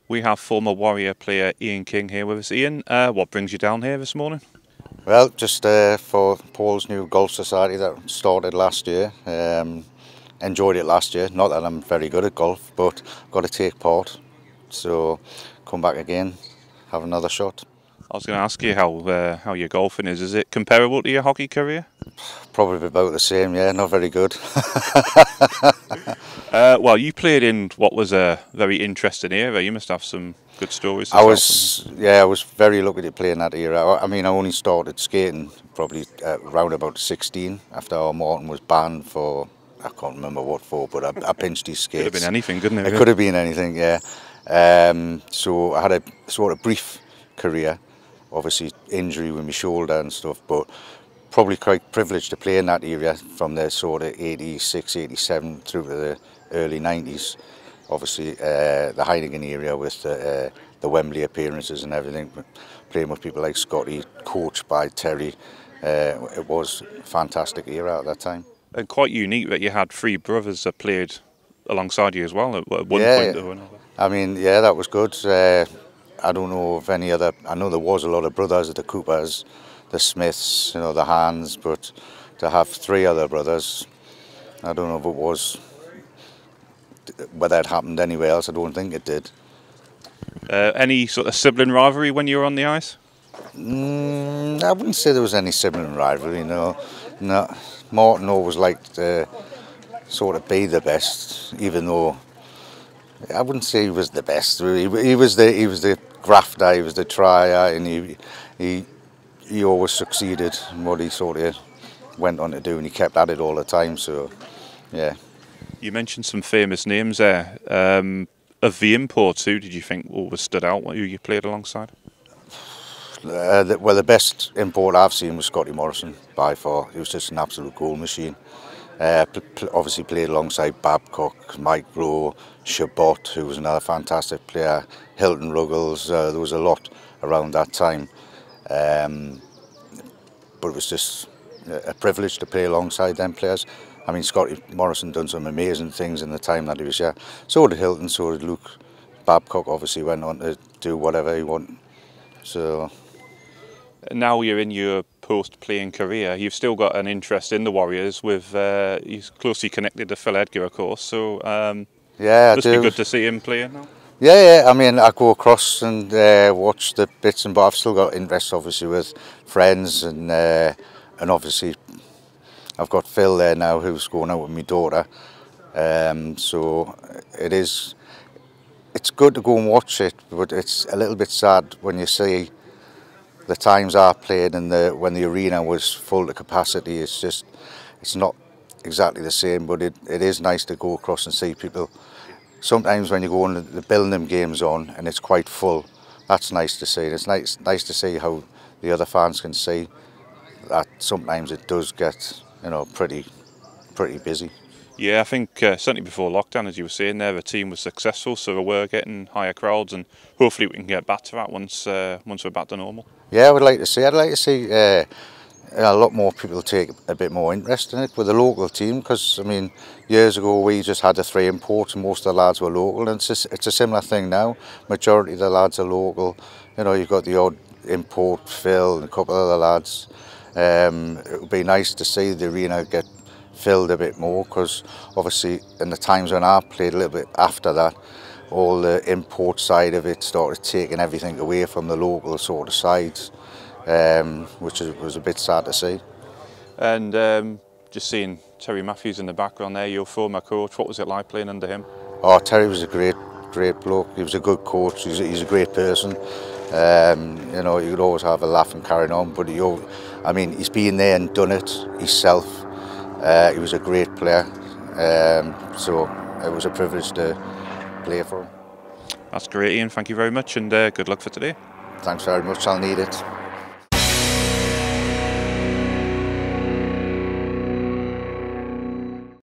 We have former Warrior player Ian King here with us. Ian, what brings you down here this morning? Well, just for Paul's new golf society that started last year. Enjoyed it last year. Not that I'm very good at golf, but got to take part. So come back again, have another shot. I was going to ask you how your golfing is. Is it comparable to your hockey career? Probably about the same, yeah. Not very good. Well, you played in what was a very interesting era. You must have some good stories to I tell. was very lucky to play in that era. I mean, I only started skating probably around about 16 after our Martin was banned for, I can't remember what for, but I pinched his skates. Could have been anything, couldn't it? It could have been anything, yeah. So I had a sort of brief career, obviously injury with my shoulder and stuff, but probably quite privileged to play in that area from the sort of 86, 87 through to the early 90s. Obviously the Heineken area with the Wembley appearances and everything, playing with people like Scotty, coached by Terry. It was a fantastic era at that time. And quite unique that you had three brothers that played alongside you as well at one point or another. I mean, yeah, that was good. I don't know of any other. I know there was a lot of brothers, the Coopers, the Smiths, you know, the Hands, but to have three other brothers, I don't know if it was, whether it happened anywhere else. I don't think it did. Any sort of sibling rivalry when you were on the ice? I wouldn't say there was any sibling rivalry, no. Martin always liked to sort of be the best, even though I wouldn't say he was the best. He was the grafter, he was the trier, and he always succeeded in what he sort of went on to do, and he kept at it all the time. So, yeah. You mentioned some famous names there. Of the imports, who did you think always stood out? Who you played alongside? Well, the best import I've seen was Scotty Morrison by far. He was just an absolute goal machine. Obviously played alongside Babcock, Mike Rowe, Chabot, who was another fantastic player, Hilton Ruggles. There was a lot around that time. But it was just a privilege to play alongside them players. I mean, Scotty Morrison done some amazing things in the time that he was here. So did Hilton, so did Luke. Babcock obviously went on to do whatever he wanted. So now you're in your post-playing career, you've still got an interest in the Warriors. With he's closely connected to Phil Edgar, of course. So yeah, must be good to see him playing now. Yeah. I mean, I go across and watch the bits and bobs. I've still got interest, obviously, with friends and obviously I've got Phil there now, who's going out with my daughter. So it's good to go and watch it, but it's a little bit sad when you see the times I played and when the arena was full to capacity. It's not exactly the same, but it is nice to go across and see people. Sometimes when you go on the Billingham games on and it's quite full, that's nice to see. And it's nice to see how the other fans can see that sometimes it does get, you know, pretty busy. Yeah, I think certainly before lockdown, as you were saying there, the team was successful, so we're getting higher crowds, and hopefully we can get back to that once we're back to normal. Yeah, I'd like to see a lot more people take a bit more interest in it with the local team, because I mean, years ago we just had the three imports and most of the lads were local, and it's a similar thing now. Majority of the lads are local. You know, you've got the odd import, Phil, and a couple of other lads. It would be nice to see the arena get filled a bit more, because obviously in the times when I played a little bit after that, all the import side of it started taking everything away from the local sort of sides, which was a bit sad to see. And just seeing Terry Matthews in the background there, your former coach, what was it like playing under him? Oh, Terry was a great bloke. He was a good coach. He's a great person. You know, you could always have a laugh and carry on, but I mean, he's been there and done it himself. He was a great player, so it was a privilege to play for him. That's great, Ian. Thank you very much, and good luck for today. Thanks very much. I'll need it.